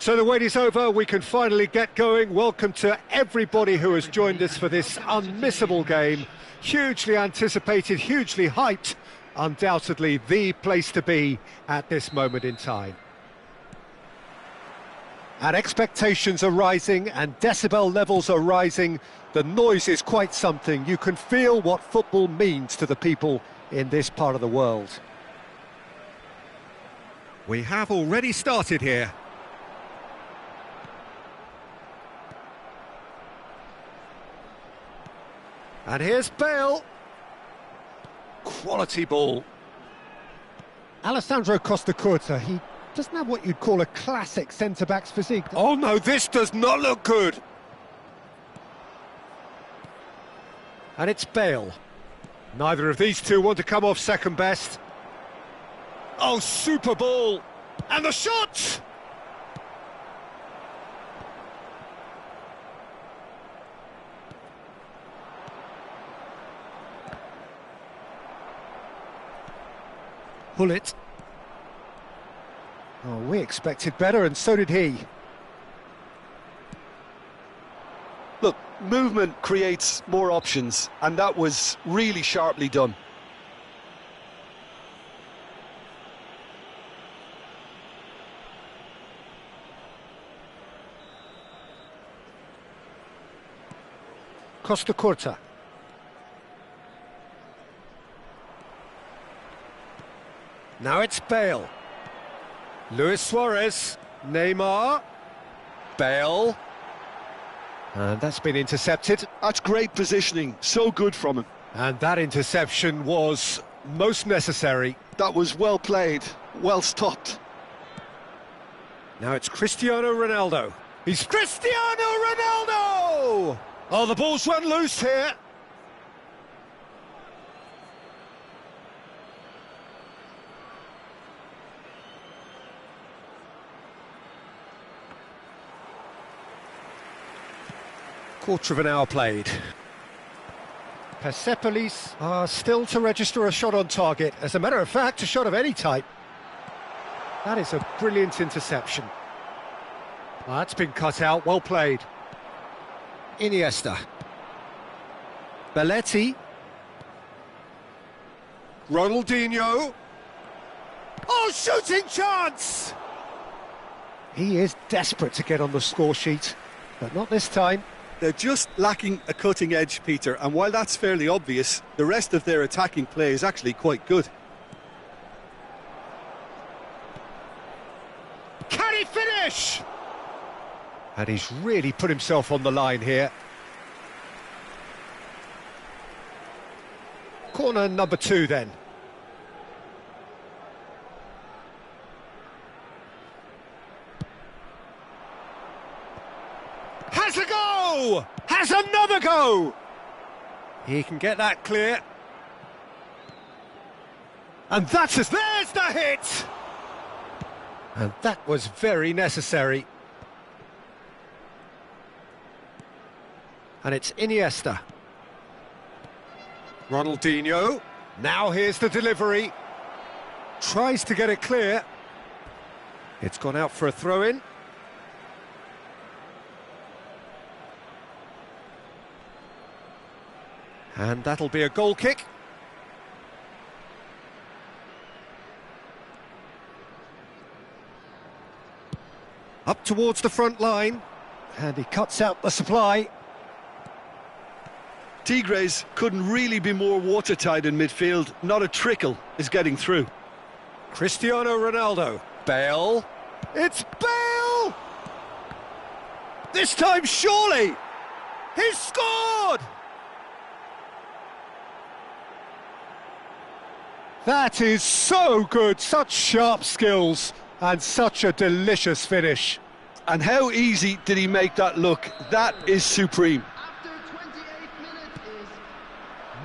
So the wait is over, we can finally get going. Welcome to everybody who has joined us for this unmissable game. Hugely anticipated, hugely hyped, undoubtedly the place to be at this moment in time. And expectations are rising and decibel levels are rising. The noise is quite something. You can feel what football means to the people in this part of the world. We have already started here. And here's Bale. Quality ball. Alessandro Costacurta, he doesn't have what you'd call a classic centre-back's physique. Oh no, this does not look good. And it's Bale. Neither of these two want to come off second best. Oh, super ball. And the shot! Pull it. Oh, we expected better, and so did he. Look, movement creates more options, and that was really sharply done. Costacurta. Now it's Bale. Luis Suarez. Neymar. Bale. And that's been intercepted. That's great positioning, so good from him. And that interception was most necessary. That was well played, well stopped. Now it's Cristiano Ronaldo. He's Cristiano Ronaldo! Oh, the ball's run loose here. Quarter of an hour played. Persepolis are still to register a shot on target. As a matter of fact, a shot of any type. That is a brilliant interception. Oh, that's been cut out, well played. Iniesta. Belletti. Ronaldinho. Oh, shooting chance! He is desperate to get on the score sheet, but not this time. They're just lacking a cutting edge, Peter, and while that's fairly obvious, the rest of their attacking play is actually quite good. Can he finish? And he's really put himself on the line here. Corner number 2 then. Has a goal! has another go! He can get that clear. And there's the hit! And that was very necessary. And it's Iniesta. Ronaldinho. Now here's the delivery. Tries to get it clear. It's gone out for a throw-in. And that'll be a goal kick. Up towards the front line. And he cuts out the supply. Tigres couldn't really be more watertight in midfield. Not a trickle is getting through. Cristiano Ronaldo. Bale. It's Bale! This time, surely! He's scored! That is so good, such sharp skills, and such a delicious finish. And how easy did he make that look? That is supreme.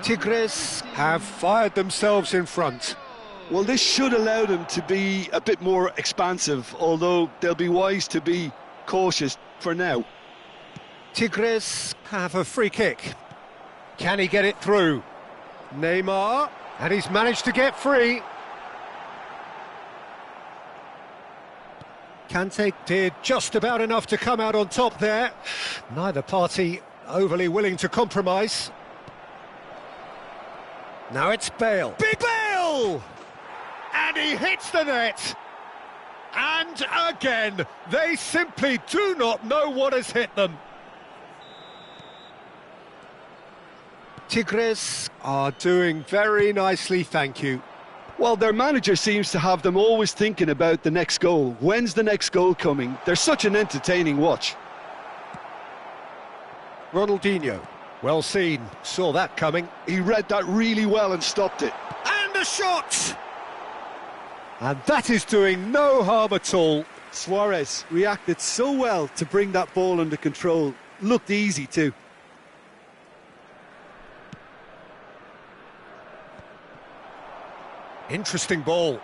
Tigres have fired themselves in front. Well, this should allow them to be a bit more expansive, although they'll be wise to be cautious for now. Tigres have a free kick. Can he get it through? Neymar, and he's managed to get free. Kante did just about enough to come out on top there. Neither party overly willing to compromise. Now it's Bale. Big Bale! And he hits the net. And again, they simply do not know what has hit them. Tigres are doing very nicely, thank you. Well, their manager seems to have them always thinking about the next goal. When's the next goal coming? They're such an entertaining watch. Ronaldinho, well seen, saw that coming. He read that really well and stopped it. And a shot! And that is doing no harm at all. Suarez reacted so well to bring that ball under control. Looked easy too. Interesting ball.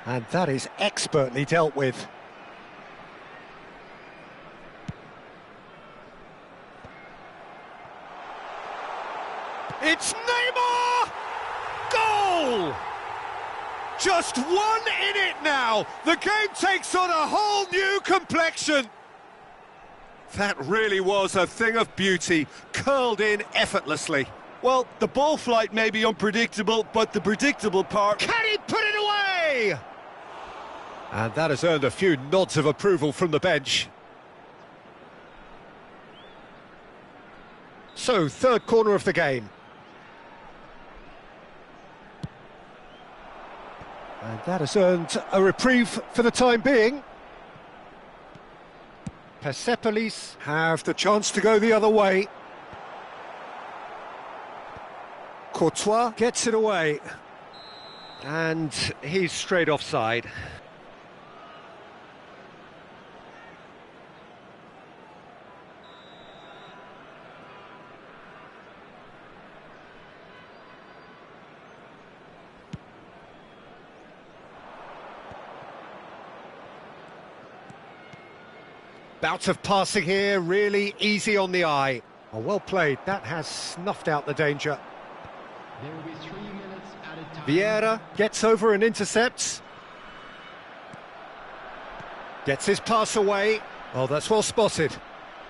And that is expertly dealt with. It's Neymar! Goal! Just one in it now. The game takes on a whole new complexion. That really was a thing of beauty, curled in effortlessly. Well, the ball flight may be unpredictable, but the predictable part... Can he put it away? And that has earned a few nods of approval from the bench. So, third corner of the game. And that has earned a reprieve for the time being. Persepolis have the chance to go the other way. Courtois gets it away. And he's straight offside. Bout of passing here, really easy on the eye. Oh, well played, that has snuffed out the danger. There will be 3 minutes added time. Vieira gets over and intercepts. Gets his pass away. Oh, that's well spotted.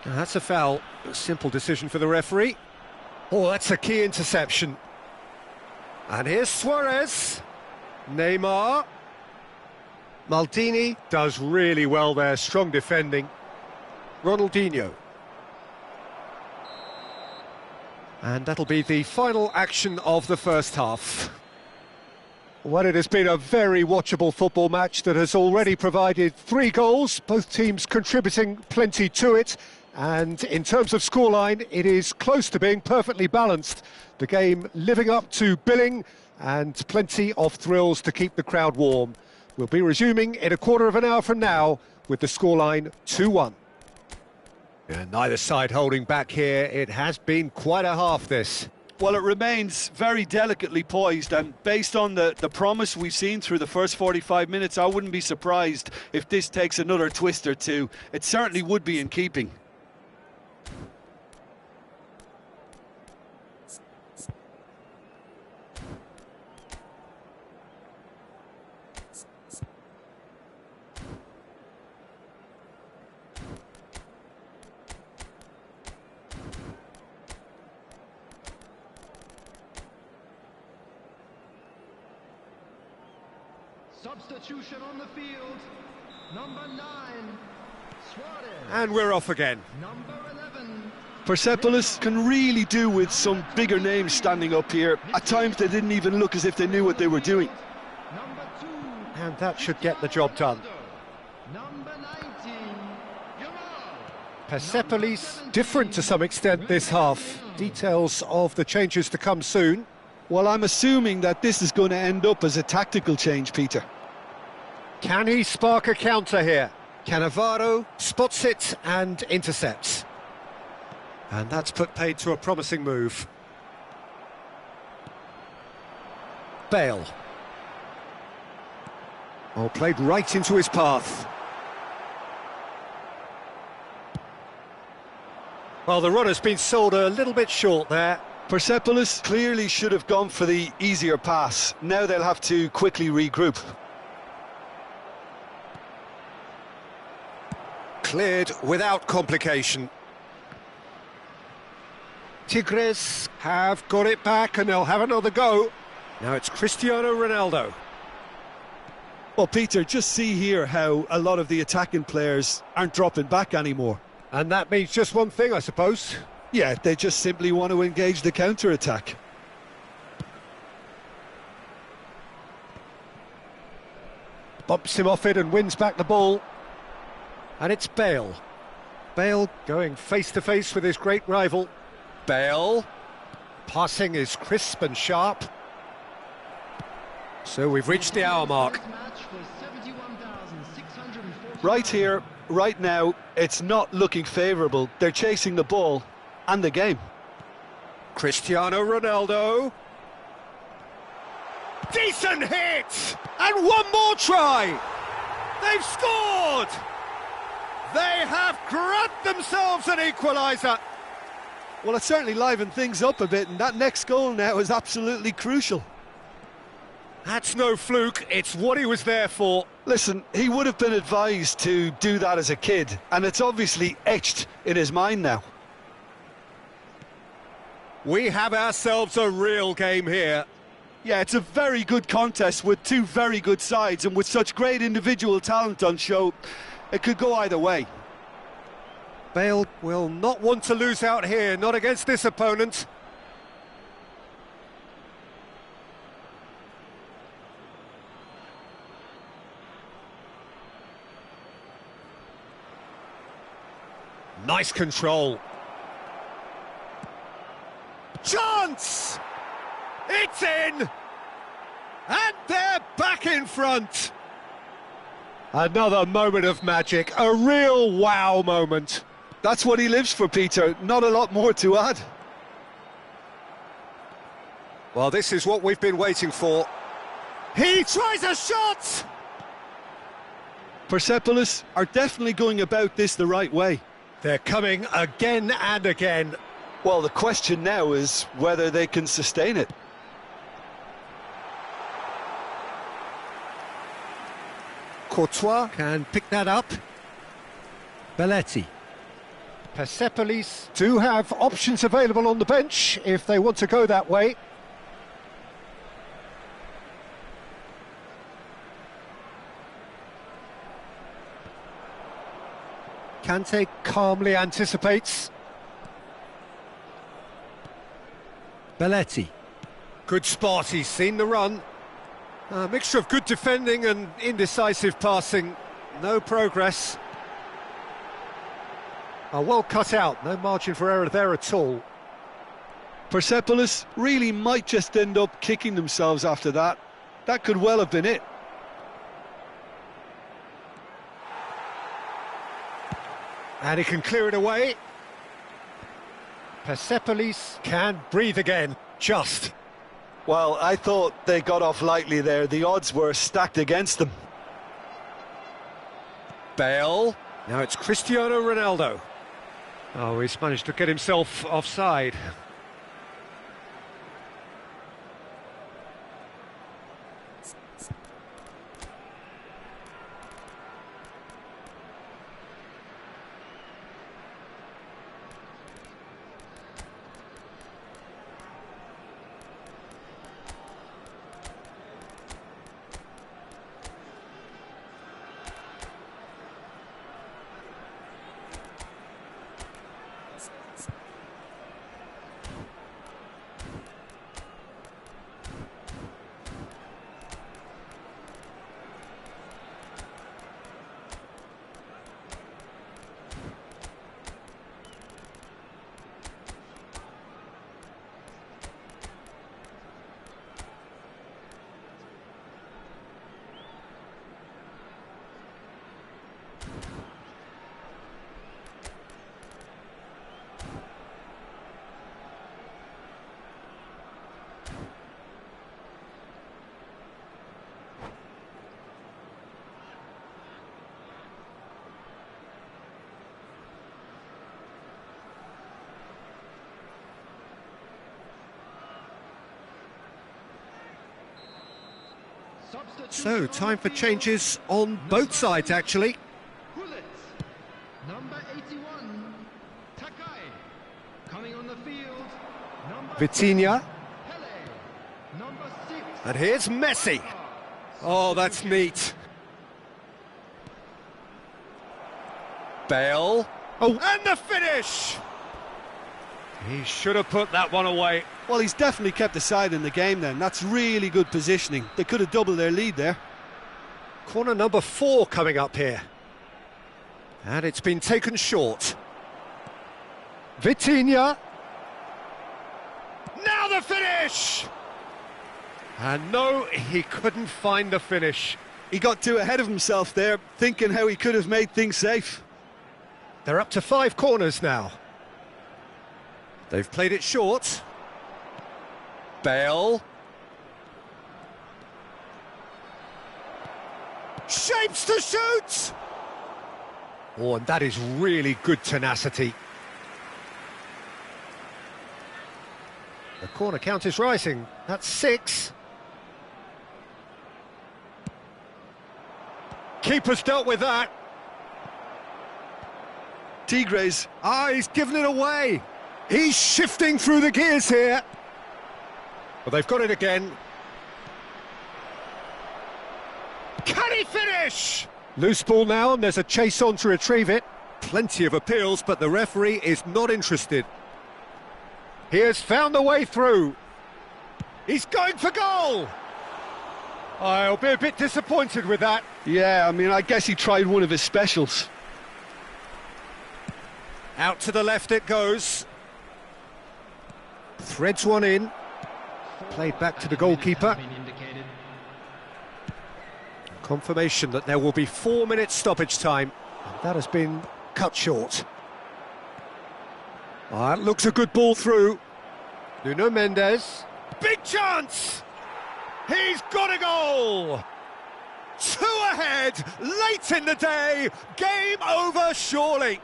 That's a foul. A simple decision for the referee. Oh, that's a key interception. And here's Suarez. Neymar. Maldini does really well there, strong defending. Ronaldinho. And that'll be the final action of the first half. Well, it has been a very watchable football match that has already provided 3 goals, both teams contributing plenty to it. And in terms of scoreline, it is close to being perfectly balanced. The game living up to billing and plenty of thrills to keep the crowd warm. We'll be resuming in a quarter of an hour from now with the scoreline 2-1. And neither side holding back here. It has been quite a half, this. Well, it remains very delicately poised, and based on the promise we've seen through the first 45 minutes, I wouldn't be surprised if this takes another twist or two. It certainly would be in keeping. Substitution on the field. Number 9, Suarez. And we're off again. Number 11. Persepolis can really do with some bigger names standing up here. At times they didn't even look as if they knew what they were doing. Number 2. And that should get the job done. Number 19. Persepolis different to some extent this half. Details of the changes to come soon. Well, I'm assuming that this is going to end up as a tactical change, Peter. Can he spark a counter here? Cannavaro spots it and intercepts. And that's put paid to a promising move. Bale. Oh, played right into his path. Well, the runner's been sold a little bit short there. Persepolis clearly should have gone for the easier pass. Now they'll have to quickly regroup. Cleared without complication. Tigres have got it back and they'll have another go. Now it's Cristiano Ronaldo. Well, Peter, just see here how a lot of the attacking players aren't dropping back anymore. And that means just one thing, I suppose. Yeah, they just simply want to engage the counter-attack. Bumps him off it and wins back the ball. And it's Bale. Bale going face-to-face with his great rival. Bale. Passing is crisp and sharp. So we've reached the hour mark. Right here, right now, it's not looking favourable. They're chasing the ball and the game. Cristiano Ronaldo. Decent hit! And one more try! They've scored! They have grabbed themselves an equaliser. Well, it certainly livened things up a bit, and that next goal now is absolutely crucial. That's no fluke, it's what he was there for. Listen, he would have been advised to do that as a kid, and it's obviously etched in his mind now. We have ourselves a real game here. Yeah, it's a very good contest with two very good sides, and with such great individual talent on show, it could go either way. Bale will not want to lose out here, not against this opponent. Nice control. Chance! It's in! And they're back in front! Another moment of magic, a real wow moment. That's what he lives for, Peter. Not a lot more to add. Well, this is what we've been waiting for. He tries a shot! Persepolis are definitely going about this the right way. They're coming again and again. Well, the question now is whether they can sustain it. Courtois can pick that up. Belletti. Persepolis do have options available on the bench if they want to go that way. Kante calmly anticipates. Belletti. Good spot, he's seen the run. A mixture of good defending and indecisive passing. No progress. Well cut out, no margin for error there at all. Persepolis really might just end up kicking themselves after that. That could well have been it. And he can clear it away. Persepolis can breathe again, just. Well, I thought they got off lightly there. The odds were stacked against them. Bale. Now it's Cristiano Ronaldo. Oh, he's managed to get himself offside. So, time for changes on both sides, actually. Gullit. Number 81, Takai. Coming on the field, number Vitinha. Pele. Number 6. And here's Messi. Oh, that's neat. Bale. Oh, and the finish! He should have put that one away. Well, he's definitely kept the side in the game then. That's really good positioning. They could have doubled their lead there. Corner number 4 coming up here. And it's been taken short. Vitinha. Now the finish! And no, he couldn't find the finish. He got too ahead of himself there, thinking how he could have made things safe. They're up to 5 corners now. They've played it short. Bale. Shapes to shoot! Oh, and that is really good tenacity. The corner count is rising. That's 6. Keeper's dealt with that. Tigres. Ah, he's given it away. He's shifting through the gears here. Well, they've got it again. Can he finish? Loose ball now, and there's a chase on to retrieve it. Plenty of appeals, but the referee is not interested. He has found the way through. He's going for goal. I'll be a bit disappointed with that. Yeah, I mean, I guess he tried one of his specials. Out to the left it goes. Threads one in. Played back to the goalkeeper. Confirmation that there will be 4 minutes stoppage time. And that has been cut short. That looks a good ball through. Nuno Mendes. Big chance! He's got a goal! 2 ahead, late in the day. Game over, surely.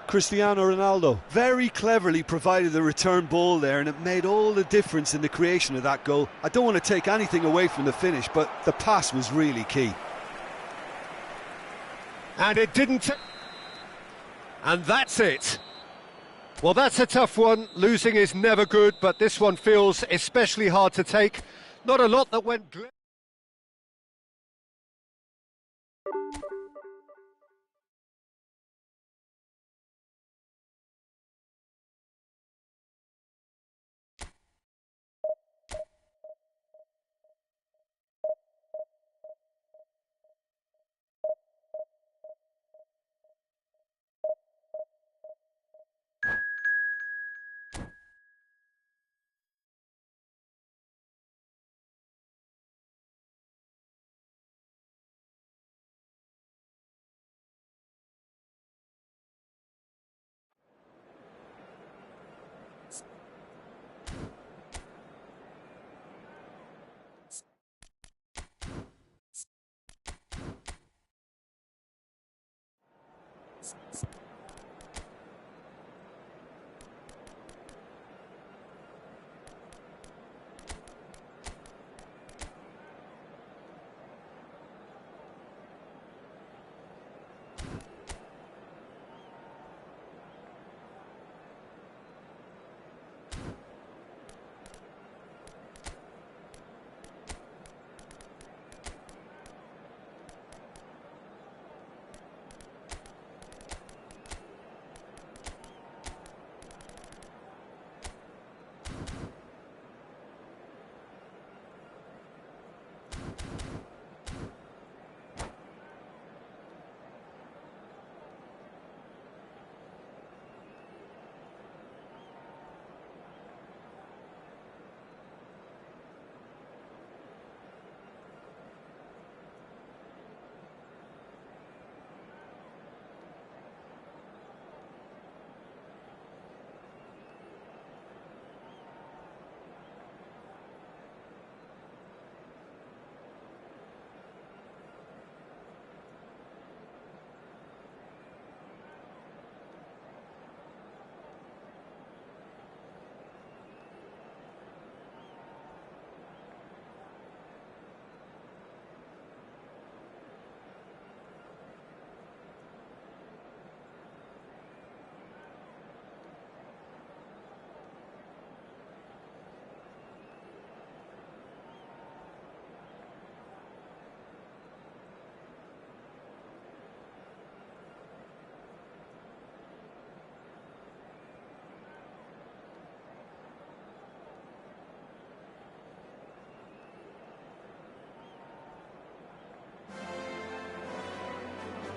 Cristiano Ronaldo very cleverly provided the return ball there, and it made all the difference in the creation of that goal. I don't want to take anything away from the finish, but the pass was really key. And it didn't... And that's it. Well, that's a tough one. Losing is never good, but this one feels especially hard to take. Not a lot that went...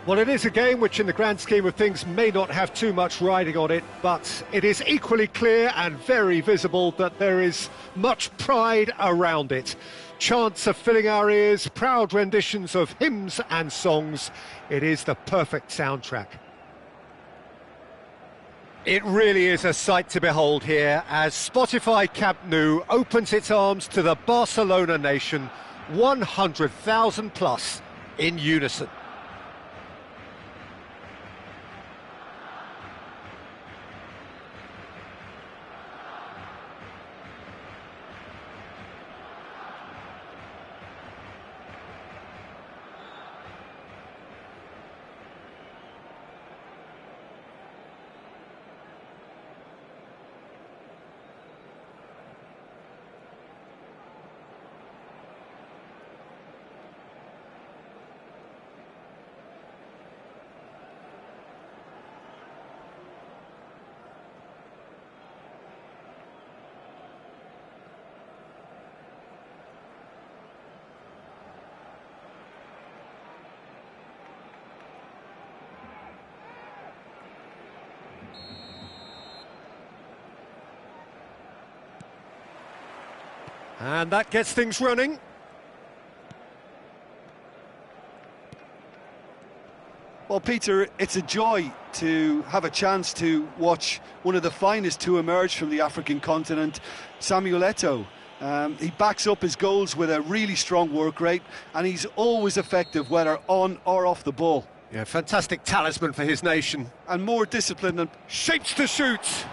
Well, it is a game which in the grand scheme of things may not have too much riding on it, but it is equally clear and very visible that there is much pride around it. Chants are filling our ears, proud renditions of hymns and songs. It is the perfect soundtrack. It really is a sight to behold here as Spotify Camp Nou opens its arms to the Barcelona nation, 100,000 plus in unison. And that gets things running. Well, Peter, it's a joy to have a chance to watch one of the finest to emerge from the African continent, Samuel Eto'o. He backs up his goals with a really strong work rate, and he's always effective, whether on or off the ball. Yeah, fantastic talisman for his nation. And more discipline than... Shapes to shoot.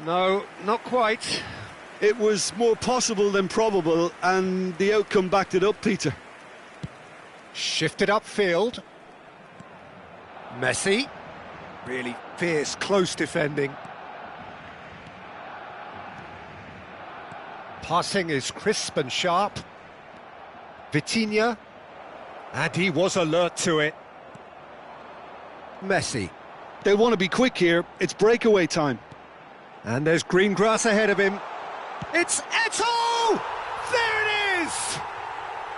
No, not quite. It was more possible than probable, and the outcome backed it up, Peter. Shifted upfield. Messi. Really fierce, close defending. Passing is crisp and sharp. Vitinha. And he was alert to it. Messi. They want to be quick here. It's breakaway time. And there's green grass ahead of him. It's Eto'o! There it is!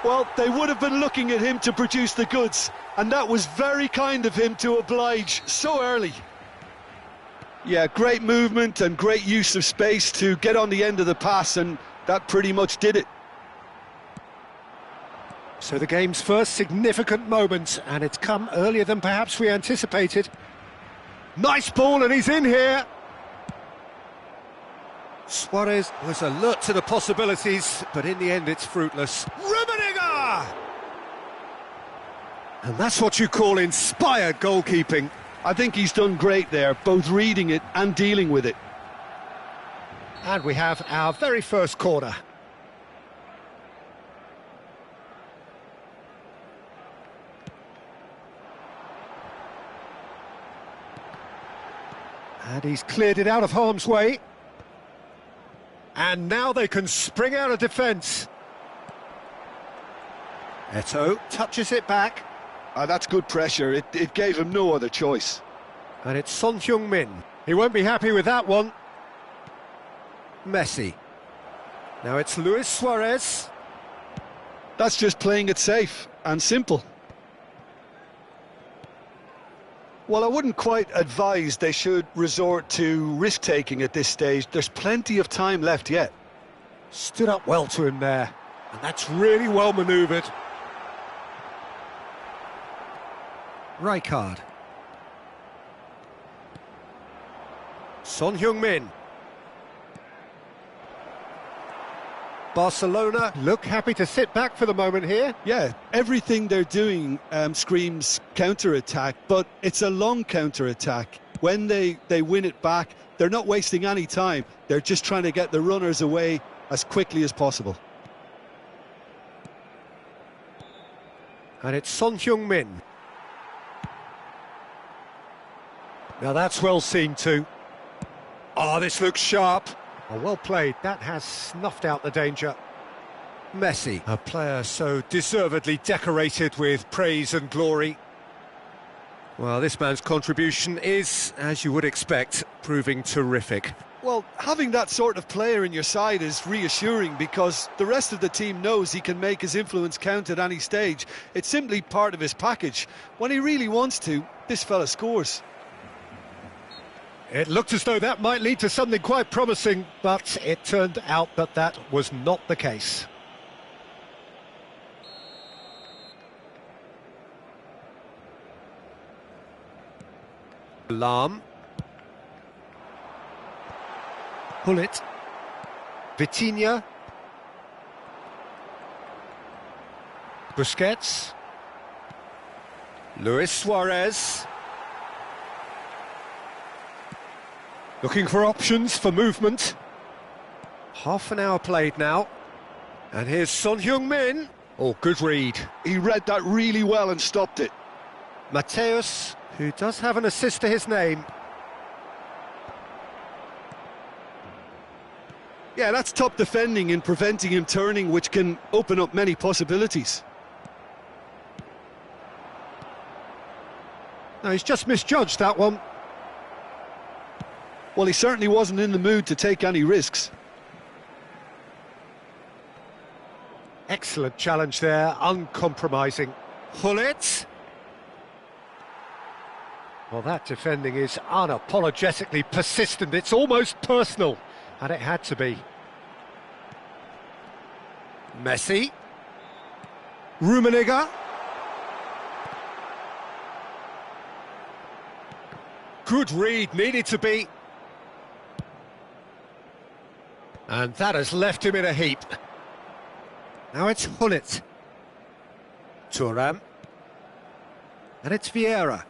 Well, they would have been looking at him to produce the goods, and that was very kind of him to oblige so early. Yeah, great movement and great use of space to get on the end of the pass, and that pretty much did it. So the game's first significant moment, and it's come earlier than perhaps we anticipated. Nice ball, and he's in here. Suarez was alert to the possibilities, but in the end it's fruitless. Rummenigge! And that's what you call inspired goalkeeping. I think he's done great there, both reading it and dealing with it. And we have our very first corner. And he's cleared it out of harm's way. And now they can spring out of defence. Eto'o touches it back. That's good pressure. It gave him no other choice. And it's Son Heung-min. He won't be happy with that one. Messi. Now it's Luis Suarez. That's just playing it safe and simple. Well, I wouldn't quite advise they should resort to risk-taking at this stage. There's plenty of time left yet. Stood up well to him there. And that's really well manoeuvred. Rijkaard. Son Heung-min. Barcelona look happy to sit back for the moment here. Yeah, everything they're doing screams counter-attack, but it's a long counter-attack. When they win it back, they're not wasting any time. They're just trying to get the runners away as quickly as possible. And it's Son Heung-min. Now that's well seen too. Oh, this looks sharp. Oh, well played. That has snuffed out the danger. Messi, a player so deservedly decorated with praise and glory. Well, this man's contribution is, as you would expect, proving terrific. Well, having that sort of player in your side is reassuring because the rest of the team knows he can make his influence count at any stage. It's simply part of his package. When he really wants to, this fella scores. It looked as though that might lead to something quite promising, but it turned out that that was not the case. Lahm. Gullit. Vitinha. Busquets. Luis Suarez. Looking for options for movement. Half an hour played now. And here's Son Heung-min. Oh, good read. He read that really well and stopped it. Mateus, who does have an assist to his name. Yeah, that's top defending in preventing him turning, which can open up many possibilities. No, he's just misjudged that one. Well, he certainly wasn't in the mood to take any risks. Excellent challenge there, uncompromising. Gullit. Well, that defending is unapologetically persistent. It's almost personal, and it had to be. Messi. Rummenigge. Good read, needed to be. And that has left him in a heap. Now it's Gullit. Thuram. And it's Vieira.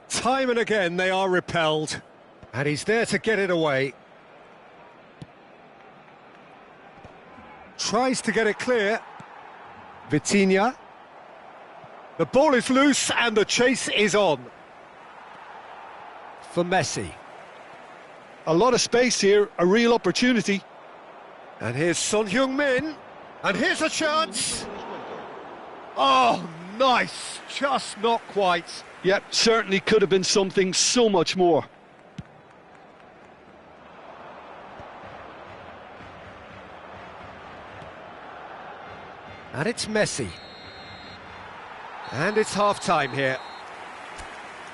Time and again they are repelled. And he's there to get it away. Tries to get it clear. Vitinha. The ball is loose and the chase is on. For Messi. A lot of space here, a real opportunity. And here's Son Heung-min. And here's a chance. Oh, nice. Just not quite. Yep, certainly could have been something so much more. And it's Messi. And it's half-time here.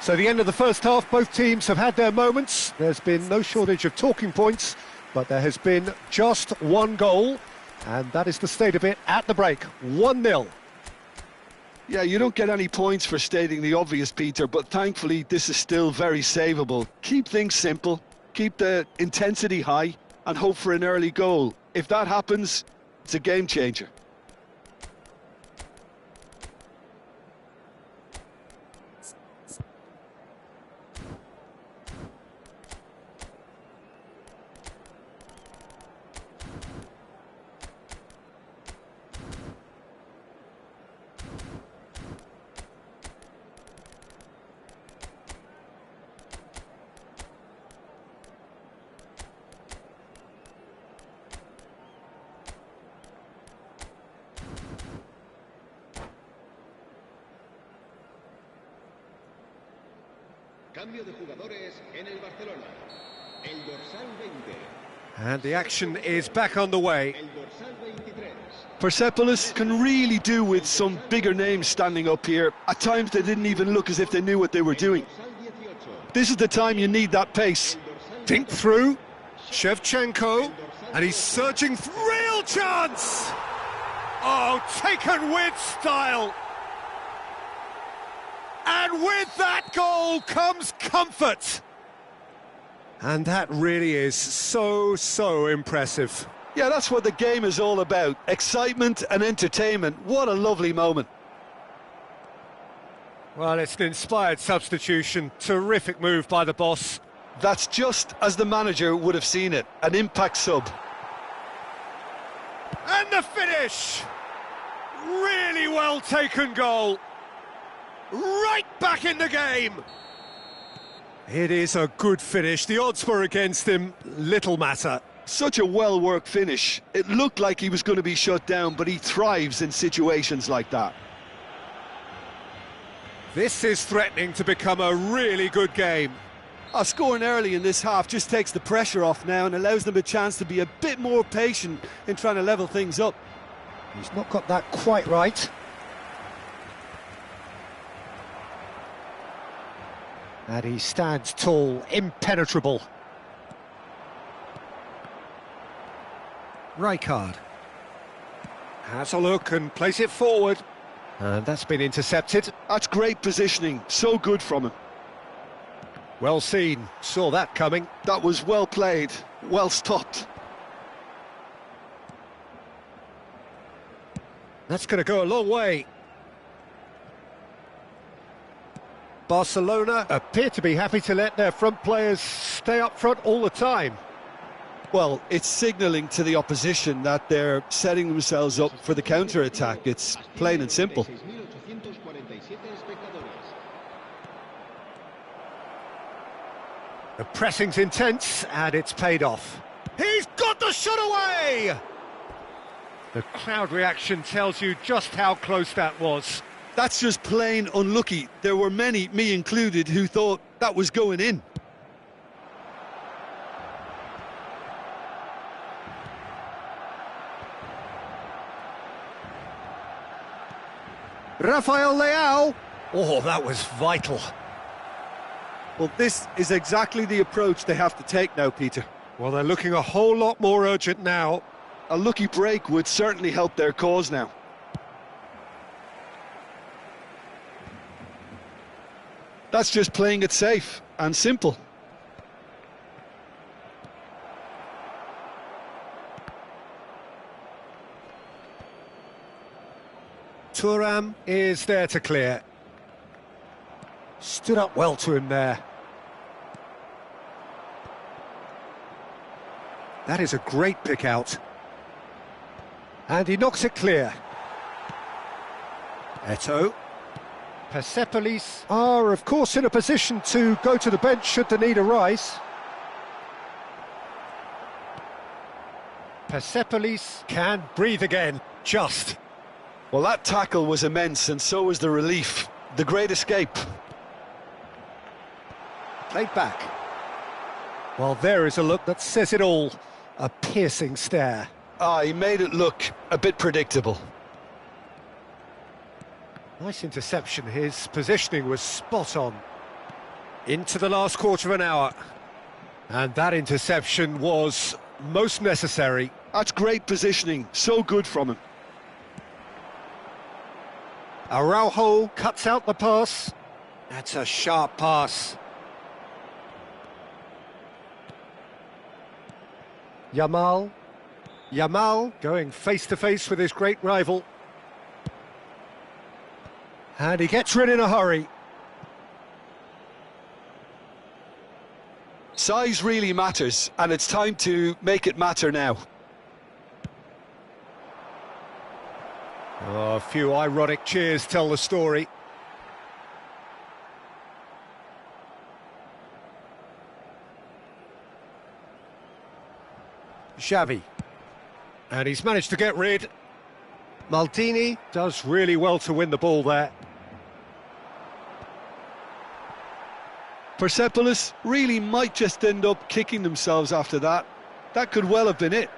So the end of the first half, both teams have had their moments. There's been no shortage of talking points, but there has been just one goal, and that is the state of it at the break, 1-0. Yeah, you don't get any points for stating the obvious, Peter, but thankfully this is still very savable. Keep things simple, keep the intensity high, and hope for an early goal. If that happens, It's a game changer. Cambio de jugadores en el Barcelona. El dorsal 20. And the action is back on the way. El dorsal 23. Persepolis can really do with some bigger names standing up here. At times they didn't even look as if they knew what they were doing. Dorsal 18. This is the time you need that pace. Dink through, Shevchenko, and he's searching real chance! Oh, taken with style! And with that goal comes comfort! And that really is so impressive. Yeah, that's what the game is all about. Excitement and entertainment. What a lovely moment. Well, it's an inspired substitution. Terrific move by the boss. That's just as the manager would have seen it. An impact sub. And the finish! Really well taken goal. Right back in the game. It is a good finish. The odds were against him. Little matter. Such a well-worked finish. It looked like he was going to be shut down, but he thrives in situations like that. This is threatening to become a really good game. Scoring early in this half just takes the pressure off now and allows them a chance to be a bit more patient in trying to level things up. He's not got that quite right. And he stands tall, impenetrable. Rijkaard has a look and plays it forward. And that's been intercepted. That's great positioning, so good from him. Well seen, saw that coming. That was well played, well stopped. That's going to go a long way. Barcelona appear to be happy to let their front players stay up front all the time. Well, it's signalling to the opposition that they're setting themselves up for the counter-attack. It's plain and simple. 6.847 espectadores. The pressing's intense, and it's paid off. He's got the shot away! The crowd reaction tells you just how close that was. That's just plain unlucky. There were many, me included, who thought that was going in. Rafael Leao. Oh, that was vital. Well, this is exactly the approach they have to take now, Peter. Well, they're looking a whole lot more urgent now. A lucky break would certainly help their cause now. That's just playing it safe and simple. Thuram is there to clear. Stood up well to him there. That is a great pick out. And he knocks it clear. Eto'o. Persepolis are, of course, in a position to go to the bench should the need arise. Persepolis can breathe again, just. Well, that tackle was immense, and so was the relief. The great escape. Played back. Well, there is a look that says it all. A piercing stare. He made it look a bit predictable. Nice interception. His positioning was spot on. Into the last quarter of an hour. And that interception was most necessary. That's great positioning. So good from him. Araujo cuts out the pass. That's a sharp pass. Yamal. Yamal going face-to-face with his great rival. And he gets rid in a hurry. Size really matters, and it's time to make it matter now. Oh, a few ironic cheers tell the story. Xavi. And he's managed to get rid. Maldini does really well to win the ball there. Persepolis really might just end up kicking themselves after that. That could well have been it.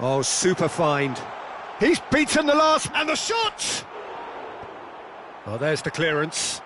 Oh, super find. He's beaten the last, and the shot! Oh, there's the clearance.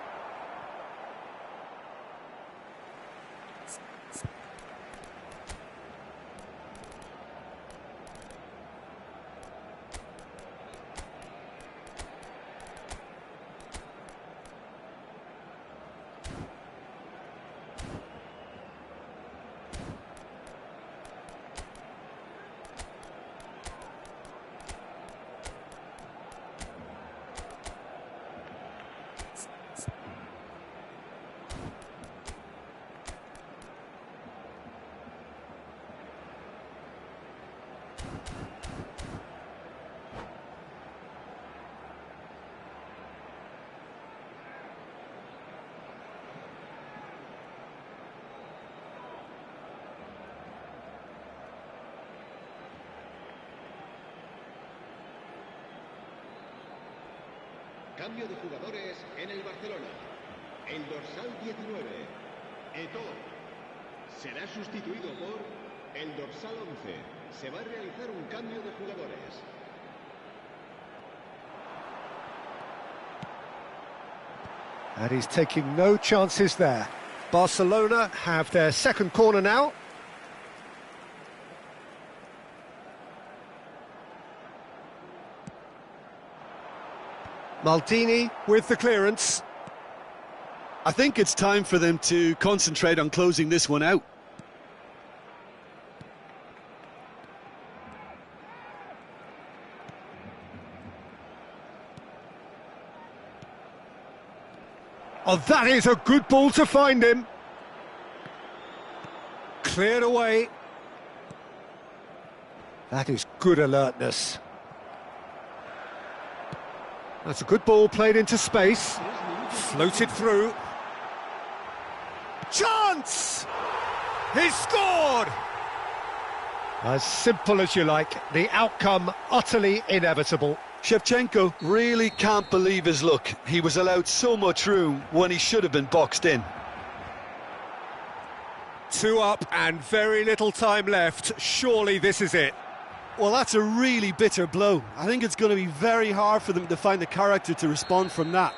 Cambio de jugadores en el Barcelona. El dorsal 19, Eto'o, será sustituido por el dorsal 11. Se va a realizar un cambio de jugadores. And he's taking no chances there. Barcelona have their second corner now. Maldini with the clearance. I think it's time for them to concentrate on closing this one out. Oh, that is a good ball to find him. Cleared away. That is good alertness. That's a good ball played into space. Floated through. Chance! He's scored! As simple as you like, the outcome utterly inevitable. Shevchenko really can't believe his luck. He was allowed so much room when he should have been boxed in. 2 up and very little time left. Surely this is it. Well, that's a really bitter blow. I think it's going to be very hard for them to find the character to respond from that.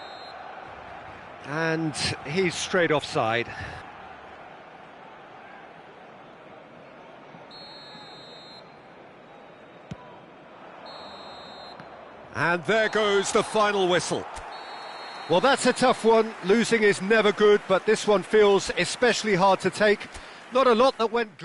And he's straight offside. And there goes the final whistle. Well, that's a tough one. Losing is never good, but this one feels especially hard to take. Not a lot that went